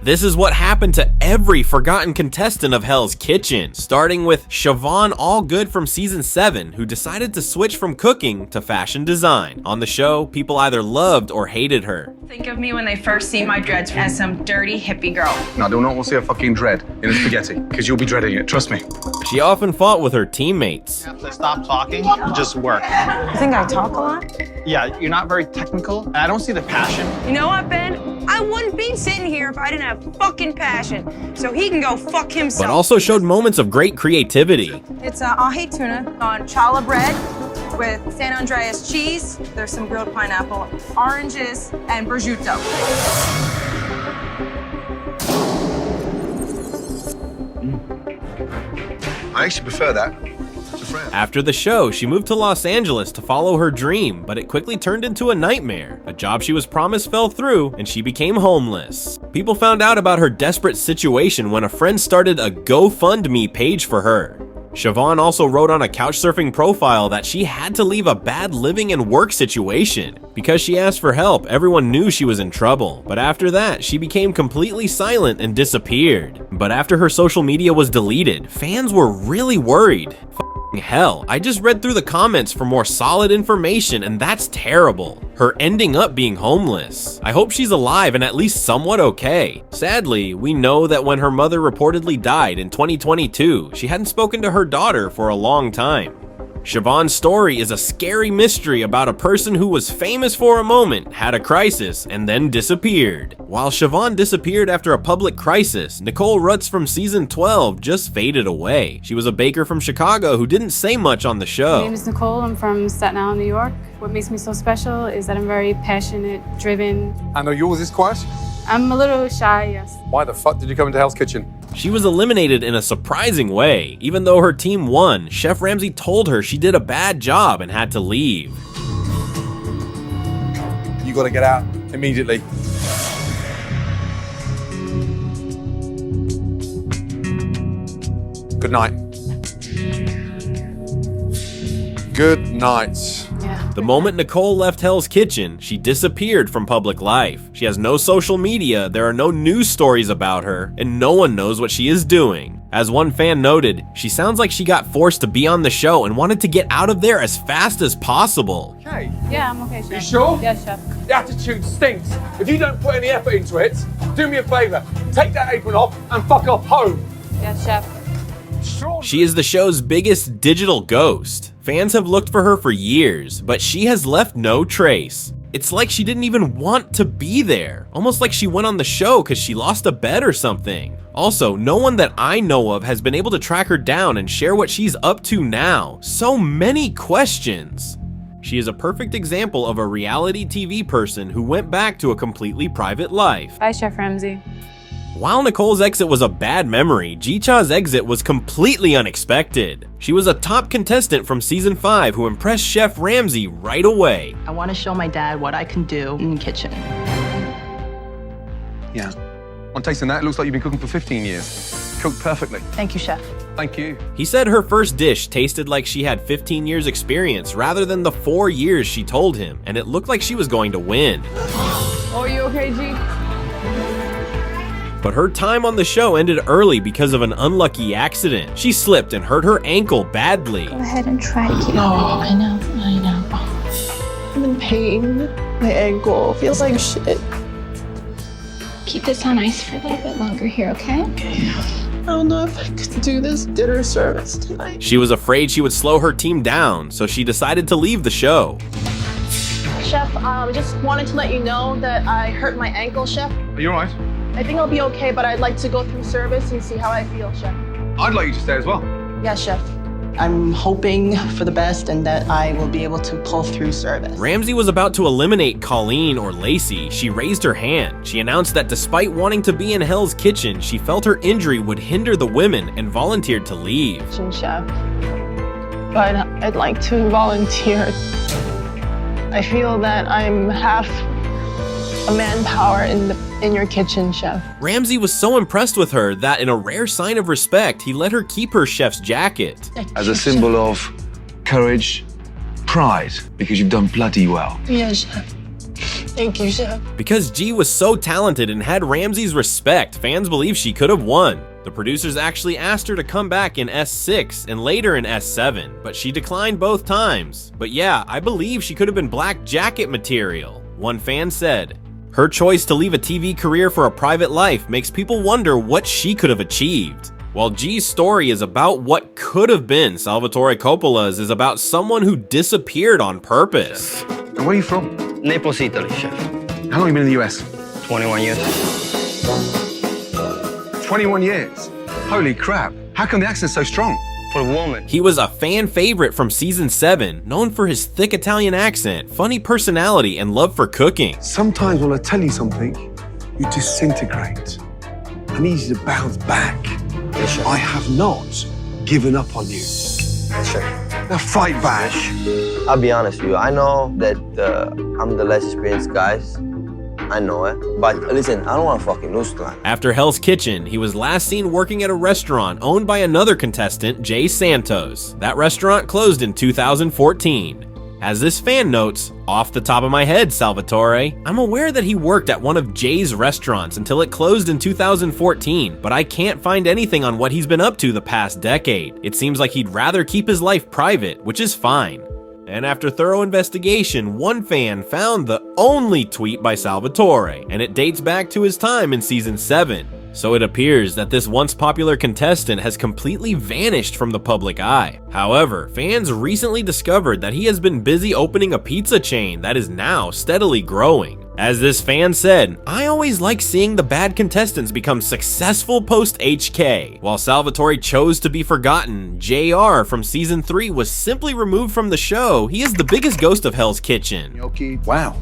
this is what happened to every forgotten contestant of Hell's Kitchen, starting with Siobhan Allgood from season 7, who decided to switch from cooking to fashion design. On the show, people either loved or hated her. Think of me when they first see my dreads as some dirty hippie girl. No, do not want to see a fucking dread in a spaghetti, because you'll be dreading it, trust me. She often fought with her teammates. You have to stop talking, just work. You think I talk a lot? Yeah, you're not very technical, and I don't see the passion. You know what, Ben? I wouldn't be sitting here if I didn't have fucking passion. So he can go fuck himself. But also showed moments of great creativity. It's ahi tuna on challah bread with San Andreas cheese. There's some grilled pineapple, oranges, and prosciutto. I actually prefer that. After the show, she moved to Los Angeles to follow her dream, but it quickly turned into a nightmare. A job she was promised fell through, and she became homeless. People found out about her desperate situation when a friend started a GoFundMe page for her. Siobhan also wrote on a couchsurfing profile that she had to leave a bad living and work situation. Because she asked for help, everyone knew she was in trouble. But after that, she became completely silent and disappeared. But after her social media was deleted, fans were really worried. Hell, I just read through the comments for more solid information, and that's terrible. Her ending up being homeless. I hope she's alive and at least somewhat okay. Sadly, we know that when her mother reportedly died in 2022, she hadn't spoken to her daughter for a long time. Siobhan's story is a scary mystery about a person who was famous for a moment, had a crisis, and then disappeared. While Siobhan disappeared after a public crisis, Nicole Rutz from season 12 just faded away. She was a baker from Chicago who didn't say much on the show. My name is Nicole. I'm from Staten Island, New York. What makes me so special is that I'm very passionate, driven. I know yours is quiet. I'm a little shy, yes. Why the fuck did you come into Hell's Kitchen? She was eliminated in a surprising way. Even though her team won, Chef Ramsay told her she did a bad job and had to leave. You gotta get out immediately. Good night. Good night. The moment Nicole left Hell's Kitchen, she disappeared from public life. She has no social media, there are no news stories about her, and no one knows what she is doing. As one fan noted, she sounds like she got forced to be on the show and wanted to get out of there as fast as possible. Okay. Yeah, I'm okay, Chef. You sure? Yes, Chef. The attitude stinks. If you don't put any effort into it, do me a favor. Take that apron off and fuck off home. Yes, Chef. She is the show's biggest digital ghost. Fans have looked for her for years, but she has left no trace. It's like she didn't even want to be there. Almost like she went on the show because she lost a bet or something. Also, no one that I know of has been able to track her down and share what she's up to now. So many questions. She is a perfect example of a reality TV person who went back to a completely private life. Bye, Chef Ramsay. While Nicole's exit was a bad memory, Ji-Cha's exit was completely unexpected. She was a top contestant from season 5 who impressed Chef Ramsay right away. I want to show my dad what I can do in the kitchen. Yeah. On tasting that, it looks like you've been cooking for 15 years. Cooked perfectly. Thank you, Chef. Thank you. He said her first dish tasted like she had 15 years experience rather than the 4 years she told him, and it looked like she was going to win. Oh, are you okay, G? But her time on the show ended early because of an unlucky accident. She slipped and hurt her ankle badly. Go ahead and try to get out. I know. I'm in pain. My ankle feels like shit. Keep this on ice for a little bit longer here, okay? I don't know if I could do this dinner service tonight. She was afraid she would slow her team down, so she decided to leave the show. Chef, just wanted to let you know that I hurt my ankle, Chef. Are you all right? I think I'll be okay, but I'd like to go through service and see how I feel, Chef. I'd like you to stay as well. Yes, Chef. I'm hoping for the best and that I will be able to pull through service. Ramsay was about to eliminate Colleen or Lacey. She raised her hand. She announced that despite wanting to be in Hell's Kitchen, she felt her injury would hinder the women and volunteered to leave. Chef, but I'd like to volunteer. I feel that I'm half a manpower in your kitchen, Chef. Ramsay was so impressed with her that in a rare sign of respect, he let her keep her chef's jacket. As a symbol of courage, pride, because you've done bloody well. Yes, Chef. Thank you, Chef. Because G was so talented and had Ramsey's respect, fans believe she could have won. The producers actually asked her to come back in S6 and later in S7, but she declined both times. But yeah, I believe she could have been Black Jacket material. One fan said, "Her choice to leave a TV career for a private life makes people wonder what she could have achieved." While G's story is about what could have been, Salvatore Coppola's is about someone who disappeared on purpose. And where are you from? Naples, Italy, chef. How long have you been in the US? 21 years. 21 years. Holy crap. How come the accent's so strong? For a woman. He was a fan favorite from season 7, known for his thick Italian accent, funny personality, and love for cooking. Sometimes when I tell you something, you disintegrate. I need you to bounce back. I have not given up on you. Sure. Now fight back. I'll be honest with you. I know that I'm the less experienced guys. I know it. But listen, I don't want to fucking lose tonight. After Hell's Kitchen, he was last seen working at a restaurant owned by another contestant, Jay Santos. That restaurant closed in 2014. As this fan notes, "Off the top of my head, Salvatore, I'm aware that he worked at one of Jay's restaurants until it closed in 2014, but I can't find anything on what he's been up to the past decade. It seems like he'd rather keep his life private, which is fine." And after thorough investigation, one fan found the only tweet by Salvatore, and it dates back to his time in season 7. So it appears that this once popular contestant has completely vanished from the public eye. However, fans recently discovered that he has been busy opening a pizza chain that is now steadily growing. As this fan said, "I always like seeing the bad contestants become successful post-HK. While Salvatore chose to be forgotten, JR from season 3 was simply removed from the show. He is the biggest ghost of Hell's Kitchen." Gnocchi. Wow.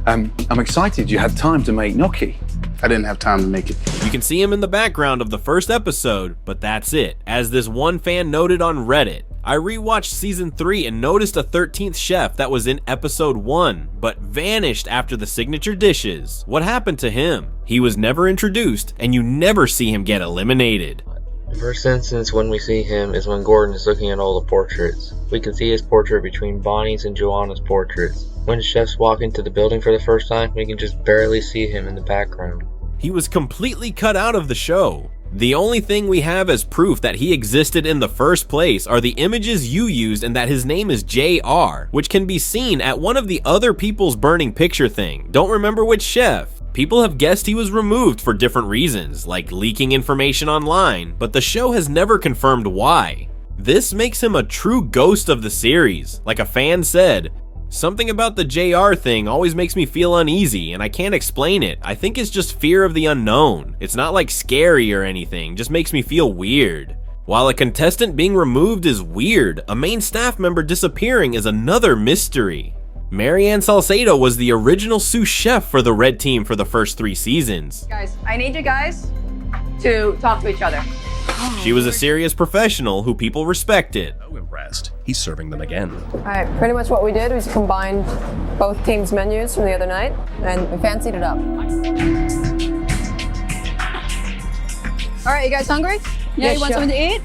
I'm excited you had time to make gnocchi. I didn't have time to make it. You can see him in the background of the first episode, but that's it. As this one fan noted on Reddit, "I rewatched season 3 and noticed a 13th chef that was in episode 1, but vanished after the signature dishes. What happened to him? He was never introduced, and you never see him get eliminated." The first instance when we see him is when Gordon is looking at all the portraits. We can see his portrait between Bonnie's and Joanna's portraits. When chefs walk into the building for the first time, we can just barely see him in the background. He was completely cut out of the show. The only thing we have as proof that he existed in the first place are the images you used and that his name is JR, which can be seen at one of the other people's burning picture thing. Don't remember which chef. People have guessed he was removed for different reasons, like leaking information online, but the show has never confirmed why. This makes him a true ghost of the series. Like a fan said, "Something about the JR thing always makes me feel uneasy, and I can't explain it. I think it's just fear of the unknown. It's not like scary or anything, just makes me feel weird." While a contestant being removed is weird, a main staff member disappearing is another mystery. Marianne Salcedo was the original sous chef for the red team for the first 3 seasons. Guys, I need you guys to talk to each other. She was a serious professional who people respected. So impressed. He's serving them again. Alright, pretty much what we did was combined both teams' menus from the other night and we fancied it up. Alright, you guys hungry? Yeah, you want something to eat?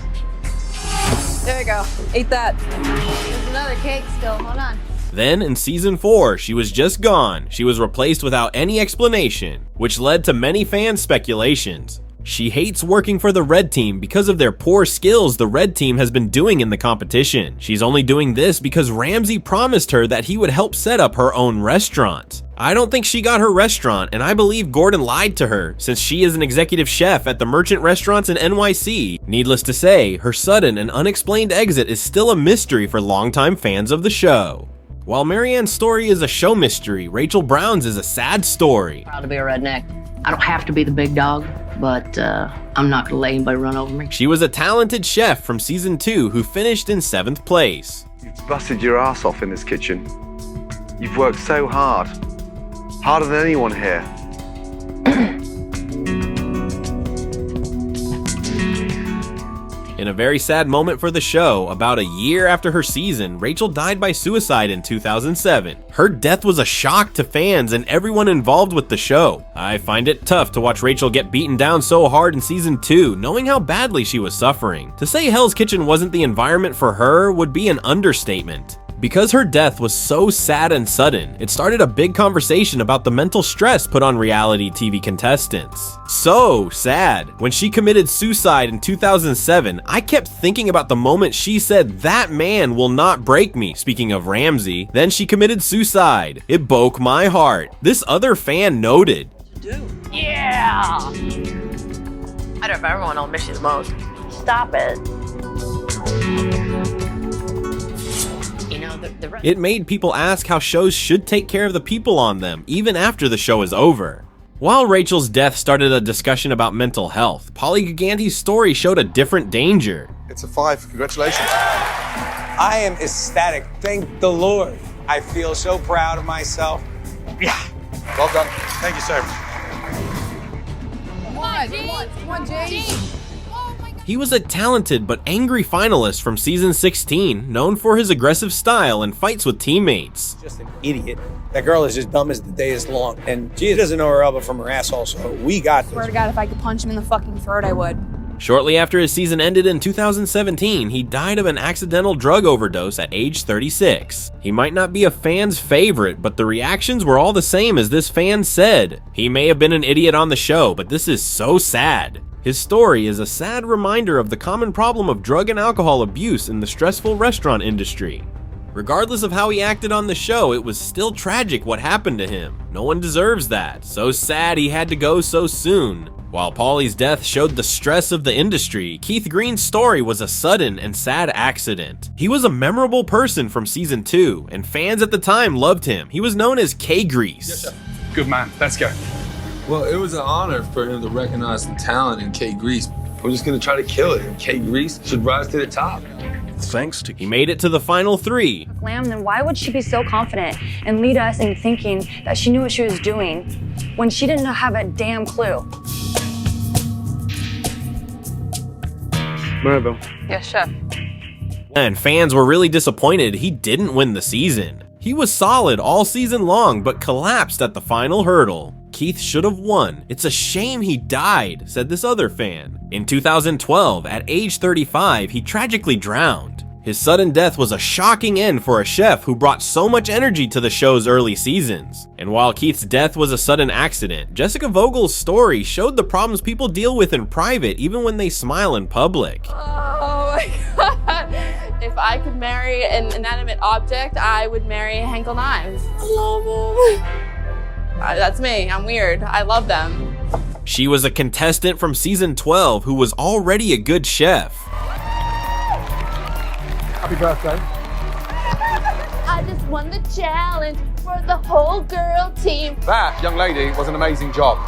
There you go. Eat that. There's another cake still. Hold on. Then in season 4, she was just gone. She was replaced without any explanation, which led to many fan speculations. She hates working for the red team because of their poor skills the red team has been doing in the competition. She's only doing this because Ramsey promised her that he would help set up her own restaurant. I don't think she got her restaurant, and I believe Gordon lied to her, since she is an executive chef at the Merchant Restaurants in NYC. Needless to say, her sudden and unexplained exit is still a mystery for longtime fans of the show. While Marianne's story is a show mystery, Rachel Brown's is a sad story. Proud to be a redneck. I don't have to be the big dog, but I'm not gonna let anybody run over me. She was a talented chef from season 2 who finished in 7th place. You've busted your ass off in this kitchen. You've worked so hard. Harder than anyone here. In a very sad moment for the show, about a year after her season, Rachel died by suicide in 2007. Her death was a shock to fans and everyone involved with the show. I find it tough to watch Rachel get beaten down so hard in season 2, knowing how badly she was suffering. To say Hell's Kitchen wasn't the environment for her would be an understatement. Because her death was so sad and sudden, it started a big conversation about the mental stress put on reality TV contestants. So sad. When she committed suicide in 2007, I kept thinking about the moment she said, "That man will not break me," speaking of Ramsey. Then she committed suicide. It broke my heart. This other fan noted, Yeah! Out of everyone, I'll miss you the most. Stop it. You know, it made people ask how shows should take care of the people on them, even after the show is over. While Rachel's death started a discussion about mental health, Polly Gigante's story showed a different danger. It's a 5. Congratulations. I am ecstatic. Thank the Lord. I feel so proud of myself. Yeah. Well done. Thank you, sir. Come on, James. He was a talented but angry finalist from season 16, known for his aggressive style and fights with teammates. Just an idiot. That girl is as dumb as the day is long, and she doesn't know her elbow from her asshole, so we got this. Swear to God, if I could punch him in the fucking throat, I would. Shortly after his season ended in 2017, he died of an accidental drug overdose at age 36. He might not be a fan's favorite, but the reactions were all the same as this fan said. He may have been an idiot on the show, but this is so sad. His story is a sad reminder of the common problem of drug and alcohol abuse in the stressful restaurant industry. Regardless of how he acted on the show, it was still tragic what happened to him. No one deserves that. So sad he had to go so soon. While Paulie's death showed the stress of the industry, Keith Green's story was a sudden and sad accident. He was a memorable person from season 2, and fans at the time loved him. He was known as K-Grease. Yes, sir. Good man. Let's go. Well, it was an honor for him to recognize the talent in K-Grease. We're just gonna try to kill it. K-Grease should rise to the top. Thanks to He made it to the final 3. Glam, then why would she be so confident and lead us in thinking that she knew what she was doing when she didn't have a damn clue? Maribel. Yes, chef. And fans were really disappointed he didn't win the season. He was solid all season long, but collapsed at the final hurdle. Keith should have won. It's a shame he died, said this other fan. In 2012, at age 35, he tragically drowned. His sudden death was a shocking end for a chef who brought so much energy to the show's early seasons. And while Keith's death was a sudden accident, Jessica Vogel's story showed the problems people deal with in private even when they smile in public. Oh my God. If I could marry an inanimate object, I would marry Henkel knives. I love them. That's me. I'm weird. I love them. She was a contestant from season 12 who was already a good chef. Happy birthday. I just won the challenge for the whole girl team. That, young lady, was an amazing job.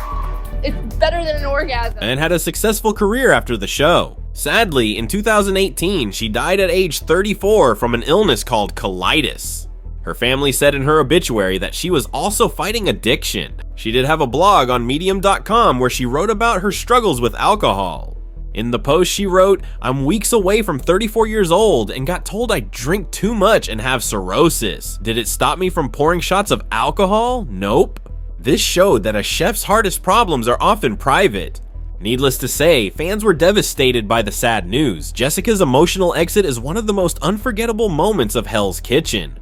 It's better than an orgasm. And had a successful career after the show. Sadly, in 2018, she died at age 34 from an illness called colitis. Her family said in her obituary that she was also fighting addiction. She did have a blog on medium.com where she wrote about her struggles with alcohol. In the post she wrote, "I'm weeks away from 34 years old and got told I drink too much and have cirrhosis. Did it stop me from pouring shots of alcohol? Nope." This showed that a chef's hardest problems are often private. Needless to say, fans were devastated by the sad news. Jessica's emotional exit is one of the most unforgettable moments of Hell's Kitchen.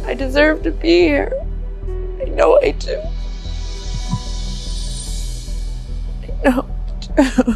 I deserve to be here. I know I do. I know I do.